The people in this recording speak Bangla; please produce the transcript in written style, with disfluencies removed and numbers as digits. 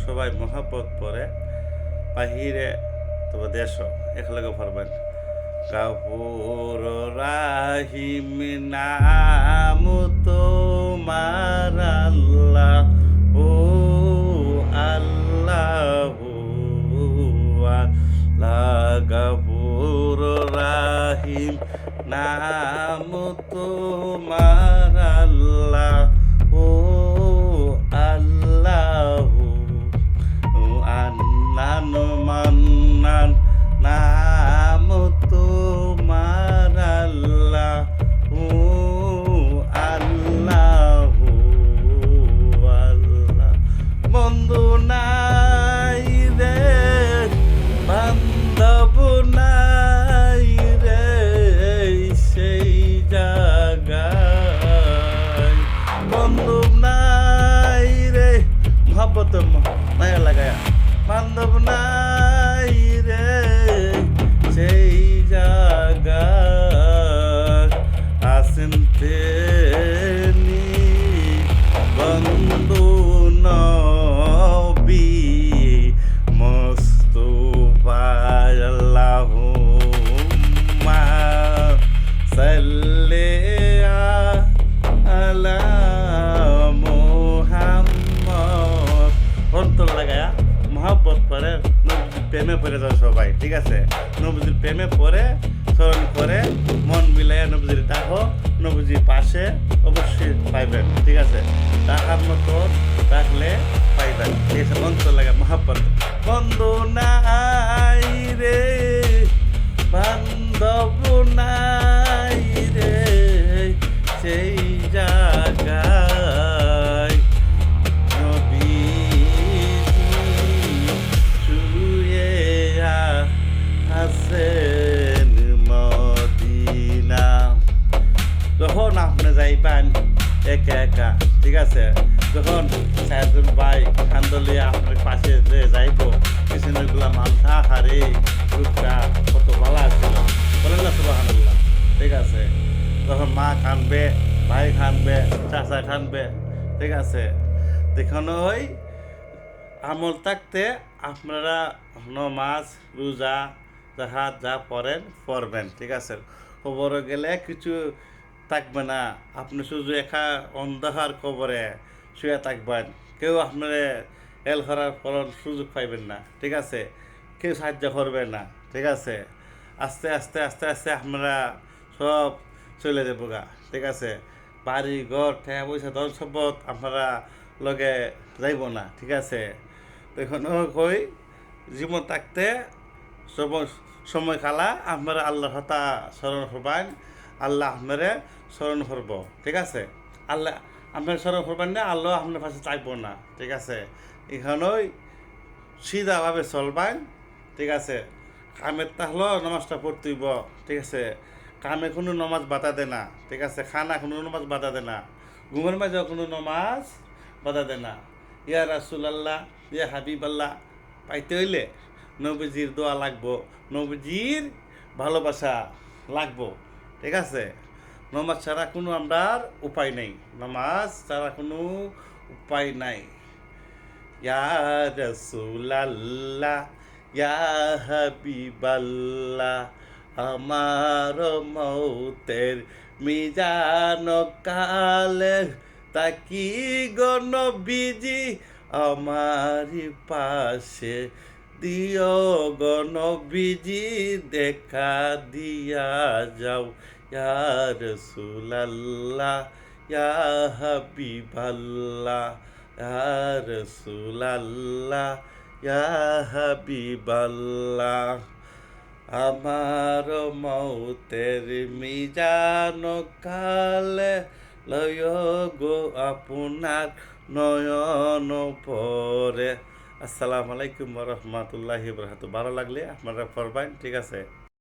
সবাই মহাব্বত পরে বাহিরে তবে দেশ একলগে পড়বেন। গাফুর রাহিম নাম তোমার আল্লাহ, ও আল্লাহ আল্লাহ। গাফুর রাহিম নাম তোমার আল্লাহ, ও আল্লাহ। আন্নান মান্নান নাম তোমার আল্লাহ, ও আল্লাহ আল্লাহ। বন্ধু নাই রে, বান্ধব নাই রে সেই জায়গায়। বন্ধু নাই রে, মহাব্বত মায়া লাগায়া। বান্ধব নাই রে সেই জায়গায়। আসেন তেনি বন্ধু নবী মুস্তাফা, আল্লাহুম্মা সাল্লি আলা মুহাম্মদ। অন্তর লাগায়া মহাব্বত পরে নবীজির প্রেমে পড়ে যাও সবাই, ঠিক আছে? নবীজির প্রেমে পড়ে স্মরণ করে মন মিলাইয়া নবীজির ডাকো, নবীজির পাশে অবশ্যই পাইবেন, ঠিক আছে? ডাকার মতো ডাকলে পাইবেন, ঠিক আছে? অন্তর লাগে মহাব্বত। বন্ধু নাই রে, বান্ধব নাই রে সেই জায়গায়। আছেন মদিনা। যখন আপনি যাইবেন একা একা, ঠিক আছে? যখন চারজন ভাই কান্দলিয়া আপনার পাশে যে যাইব, পিছনেরগুলা মালথা হারে রূপটা কত ভালো ছিল, বলেন না সুবহানাল্লাহ, ঠিক আছে? যখন মা কানবে, ভাই কানবে, চাচা কানবে, ঠিক আছে? দেখুন ওই আমল থাকতে আপনারা নমাজ রোজা জাহাজ যা পড়বেন, ঠিক আছে? কবরে গেলে কিছু থাকবে না, আপনি শুধু একা অন্ধকার কবরে শুয়ে থাকবেন, কেউ আপনার এল করার ফলন সুযোগ পাইবেন না, ঠিক আছে? কেউ সাহায্য করবে না, ঠিক আছে? আস্তে আস্তে আস্তে আস্তে আপনারা সব চলে যাবো গা, ঠিক আছে? বাড়ি ঘর টাকা পয়সা ধন সম্পদ আপনারা লগে যাইব না, ঠিক আছে? এখন কই জীবন থাকতে সময় কালা আপনারা আল্লাহর হতা স্মরণ করবেন, আল্লাহ আপনারে স্মরণ করব, ঠিক আছে? আল্লাহ আপনার স্মরণ করবেন না, আল্লাহ আপনার পাশে চাইব না, ঠিক আছে? এখানেই সিধাভাবে চলবেন, ঠিক আছে? কামের তাহলেও নামাজটা পড়তেইব, ঠিক আছে? কামে কোনো নমাজ বাধা দেয় না, ঠিক আছে? খানা কোনো নমাজ বাধা দেয় না, ঘুমের মাঝে কোনো নমাজ বাধা দেয় না। ইয়া রাসূলুল্লাহ, ইয়া হাবিবাল্লাহ পাইতে হইলে নবীজির দোয়া লাগবো, নবীজির ভালোবাসা লাগবো, ঠিক আছে? নমাজ ছাড়া কোনো আমরার উপায় নেই, নমাজ ছাড়া কোনো উপায় নাই। ইয়া রাসূলুল্লাহ, ইয়া হাবিবাল্লাহ, আমার মৌতের মিজান কালে তাকি গো নবীজি আমার পাশে দিও গো নবীজি, দেখা দিয়া যাও। ইয়া রাসূলুল্লাহ, ইয়া হাবিবাল্লাহ, ইয়া রাসূলুল্লাহ, ইয়া হাবিবাল্লাহ, আমার মৌতের মিজান কালে লয় গো আপনার নয়ন পরে। আসসালামু আলাইকুম ওয়া রাহমাতুল্লাহি ওয়া বারাকাতুহু। ভালো লাগলে আপনারা পড়বেন, ঠিক আছে?